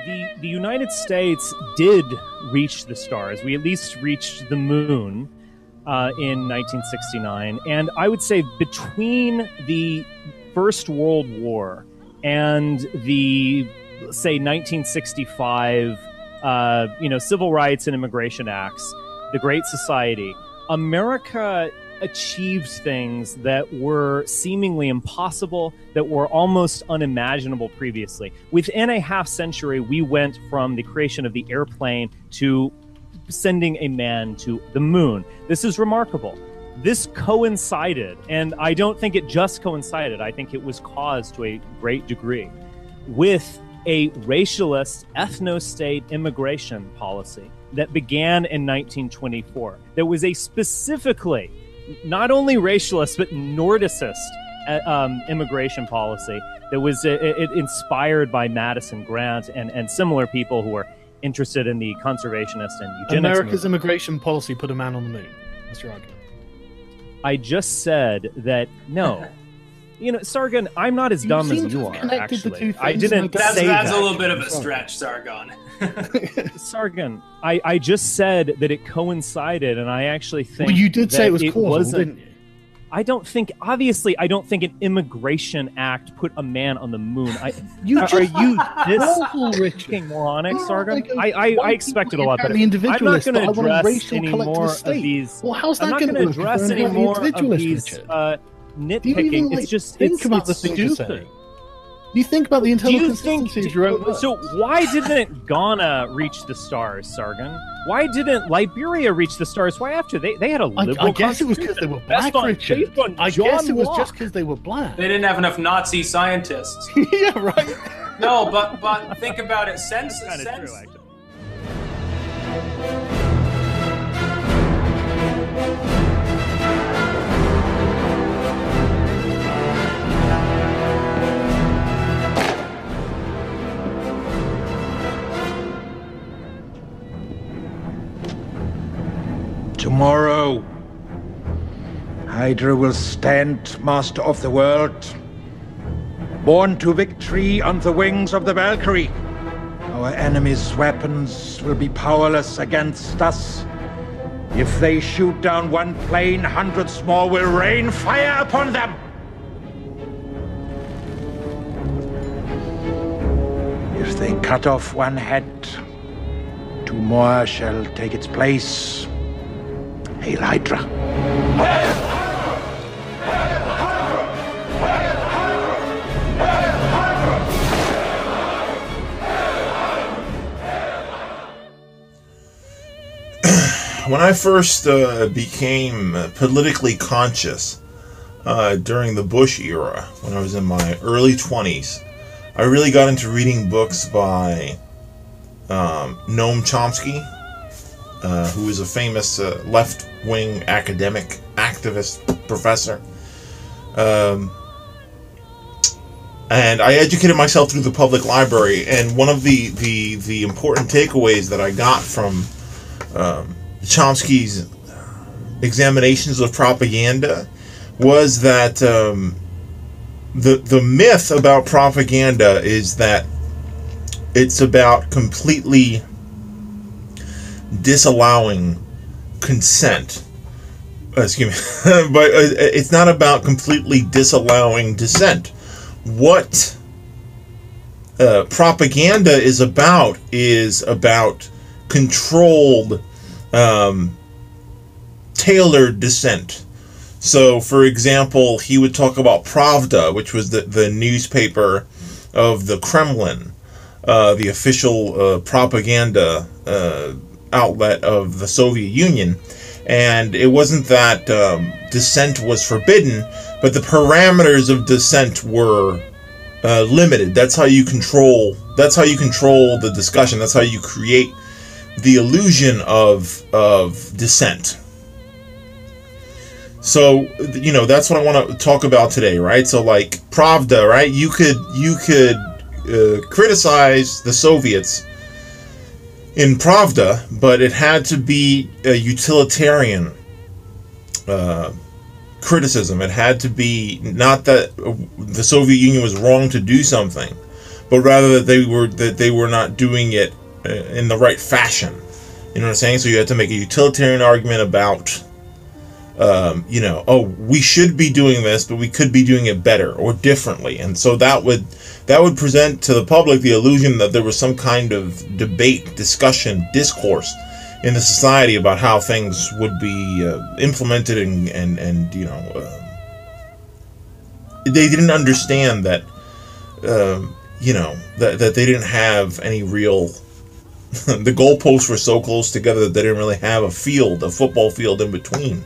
the United States did reach the stars. We at least reached the moon in 1969. And I would say between the First World War and the, say, 1965, Civil Rights and Immigration Acts, the Great Society, America achieved things that were seemingly impossible, that were almost unimaginable previously. Within a half century, we went from the creation of the airplane to sending a man to the moon. This is remarkable. This coincided, and I don't think it just coincided, I think it was caused to a great degree, with a racialist, ethno-state immigration policy that began in 1924. There was a specifically, not only racialist, but Nordicist immigration policy that was inspired by Madison Grant and similar people who were interested in the conservationist and eugenics America's movement. immigration policy put a man on the moon. That's your argument. I just said that, no. Sargon, I'm not as dumb as you are, actually. I didn't say that. That's a little bit of a stretch, Sargon. Sargon, I just said that it coincided, and I actually think you did say it was causal, didn't you? I don't think an immigration act put a man on the moon. Are you this fucking moronic, Sargon? I expected a lot better. I'm not going to address any more of these. Well, how's that going to address any more of these nitpicking. It's just think about the things you're saying. You think about the internal consistencies of your own work. So why didn't Ghana reach the stars, Sargon? Why didn't Liberia reach the stars? Why after? They had a liberal I guess it was because they were black, Richard. I guess it was just because they were black. They didn't have enough Nazi scientists. Yeah, right. No, but think about it. Sense. True, actually. Tomorrow, Hydra will stand master of the world, born to victory on the wings of the Valkyrie. Our enemy's weapons will be powerless against us. If they shoot down one plane, hundreds more will rain fire upon them. If they cut off one head, two more shall take its place. Hail Hydra. When I first became politically conscious during the Bush era, when I was in my early 20s, I really got into reading books by Noam Chomsky, who is a famous left-wing academic, activist, professor. And I educated myself through the public library, and one of the important takeaways that I got from Chomsky's examinations of propaganda was that the myth about propaganda is that it's about completely disallowing consent. Excuse me. But it's not about completely disallowing dissent. What propaganda is about controlled, tailored dissent. So, for example, he would talk about Pravda, which was the newspaper of the Kremlin, the official propaganda outlet of the Soviet Union. And it wasn't that dissent was forbidden, but the parameters of dissent were limited. That's how you control the discussion. That's how you create the illusion of dissent. So, that's what I want to talk about today, right? So, like Pravda, right? You could criticize the Soviets in Pravda, but it had to be a utilitarian criticism. It had to be not that the Soviet Union was wrong to do something, but rather that they were not doing it in the right fashion. You know what I'm saying? So you had to make a utilitarian argument about, we should be doing this, but we could be doing it better or differently. And so that would present to the public the illusion that there was some kind of debate, discussion, discourse in the society about how things would be implemented, and they didn't understand that, that they didn't have any real. The goalposts were so close together that they didn't really have a football field in between.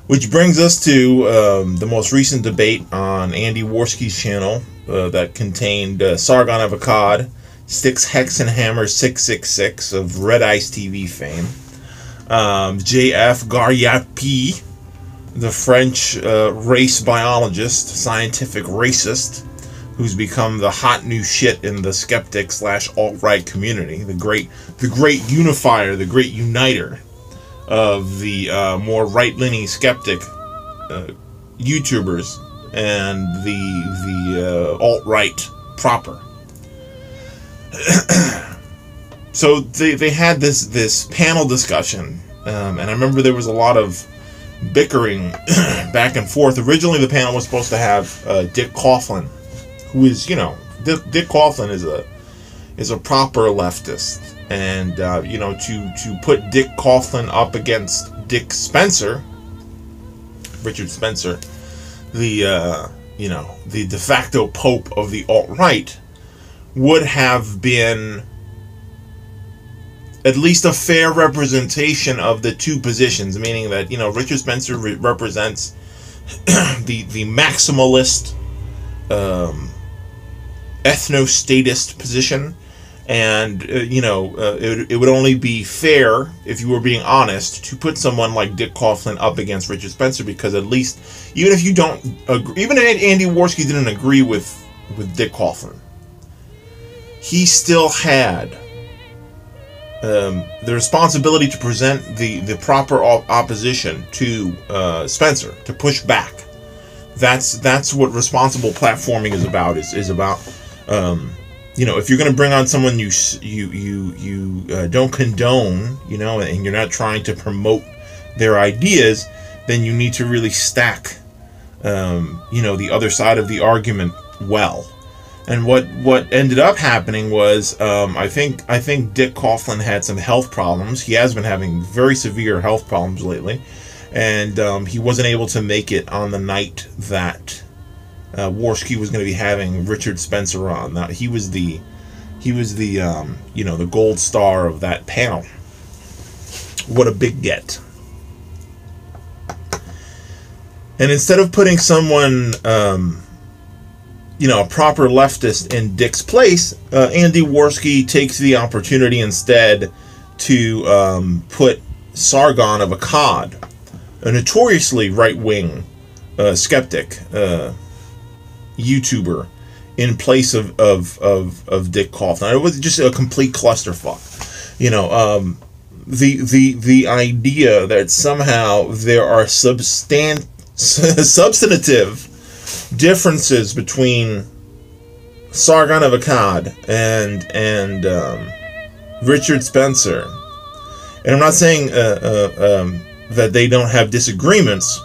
Which brings us to the most recent debate on Andy Worski's channel that contained Sargon of Akkad, Styx, Hex, and Hammer 666 of Red Ice TV fame, J.F. Garyapi, the French race biologist, scientific racist, who's become the hot new shit in the skeptic / alt-right community, the great unifier, the great uniter of the more right-leaning skeptic YouTubers and the alt-right proper. So they had this panel discussion, and I remember there was a lot of bickering back and forth. Originally, the panel was supposed to have Dick Coughlin, who is, Dick Coughlin is a proper leftist, and to put Dick Coughlin up against Richard Spencer, the de facto pope of the alt-right, would have been at least a fair representation of the two positions, meaning that, Richard Spencer represents the maximalist, ethno-statist position, and it would only be fair, if you were being honest, to put someone like Dick Coughlin up against Richard Spencer, because at least, even if you don't agree, even if Andy Worski didn't agree with Dick Coughlin, he still had the responsibility to present the proper opposition to Spencer, to push back. That's what responsible platforming is about. Is about if you're going to bring on someone you don't condone, and you're not trying to promote their ideas, then you need to really stack the other side of the argument well. And what ended up happening was, I think Dick Coughlin had some health problems. He has been having very severe health problems lately, and he wasn't able to make it on the night that Worski was going to be having Richard Spencer on. Now, he was the the gold star of that panel. What a big get! And instead of putting someone a proper leftist in Dick's place, Andy Worski takes the opportunity instead to put Sargon of Akkad, a notoriously right-wing skeptic YouTuber, in place of Dick Coughlin. It was just a complete clusterfuck. The idea that somehow there are substantive differences between Sargon of Akkad and Richard Spencer, and I'm not saying that they don't have disagreements.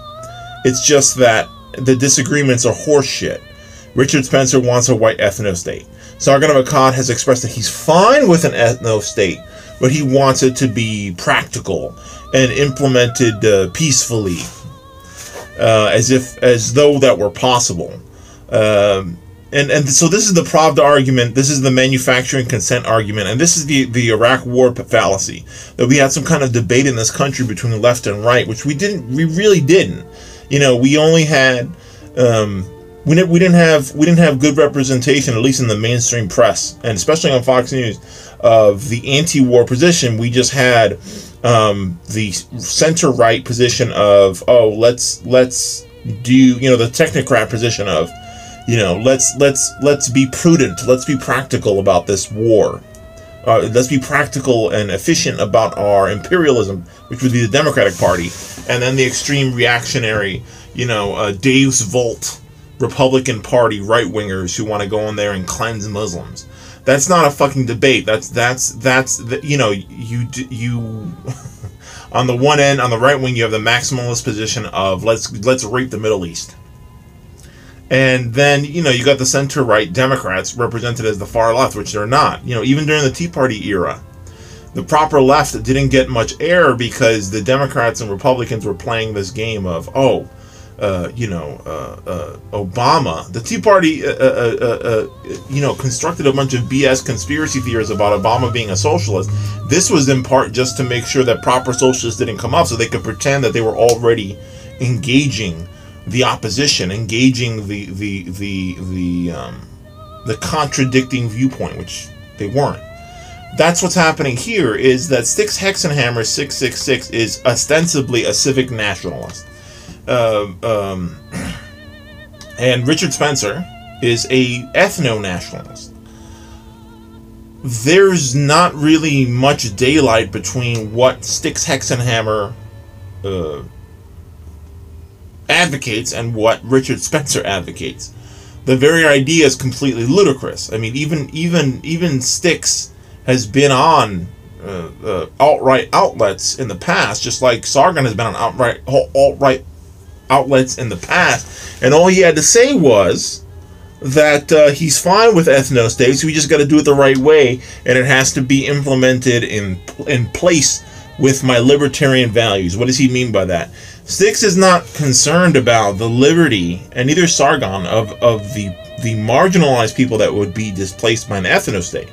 It's just that the disagreements are horseshit. Richard Spencer wants a white ethno-state. Sargon of Akkad has expressed that he's fine with an ethno-state, but he wants it to be practical and implemented peacefully. As though that were possible. And so this is the Pravda argument, this is the manufacturing consent argument, and this is the Iraq war fallacy, that we had some kind of debate in this country between left and right, which we really didn't. We only had we didn't have good representation, at least in the mainstream press, and especially on Fox News, of the anti-war position. We just had the center-right position of, let's do, the technocrat position of, let's be prudent, let's be practical about this war. Let's be practical and efficient about our imperialism, which would be the Democratic Party, and then the extreme reactionary, Dave's Volt, Republican Party right-wingers who want to go in there and cleanse Muslims. That's not a fucking debate. That's you know, you on the one end, on the right wing, you have the maximalist position of let's rape the Middle East. And then, you know, you got the center-right Democrats represented as the far left, which they're not. You know, even during the Tea Party era, the proper left didn't get much air because the Democrats and Republicans were playing this game of, Obama. The Tea Party, constructed a bunch of BS conspiracy theories about Obama being a socialist. This was in part just to make sure that proper socialists didn't come up, so they could pretend that they were already engaging the opposition, engaging the contradicting viewpoint, which they weren't. That's what's happening here. Is that Styx Hexenhammer 666 is ostensibly a civic nationalist. And Richard Spencer is a ethno-nationalist. There's not really much daylight between what Styx Hexenhammer advocates and what Richard Spencer advocates. The very idea is completely ludicrous. I mean, even Styx has been on alt-right outlets in the past, just like Sargon has been on alt-right outlets in the past, and all he had to say was that he's fine with ethno-states, we just got to do it the right way, and it has to be implemented in place with my libertarian values. What does he mean by that? Styx is not concerned about the liberty, and neither Sargon, of the marginalized people that would be displaced by an ethno-state.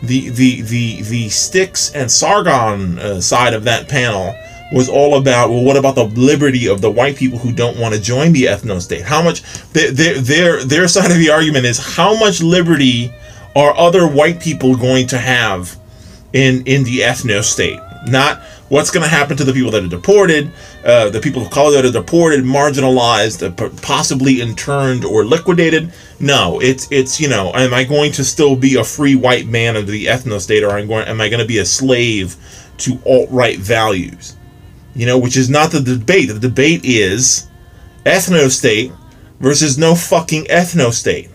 The Styx and Sargon side of that panel was all about, well, what about the liberty of the white people who don't want to join the ethno-state? How much, their side of the argument is, how much liberty are other white people going to have in the ethno-state? Not what's going to happen to the people that are deported, the people of color that are deported, marginalized, possibly interned or liquidated. No, it's am I going to still be a free white man under the ethno-state, or am I going to be a slave to alt-right values? Which is not the debate. The debate is ethno-state versus no fucking ethno-state.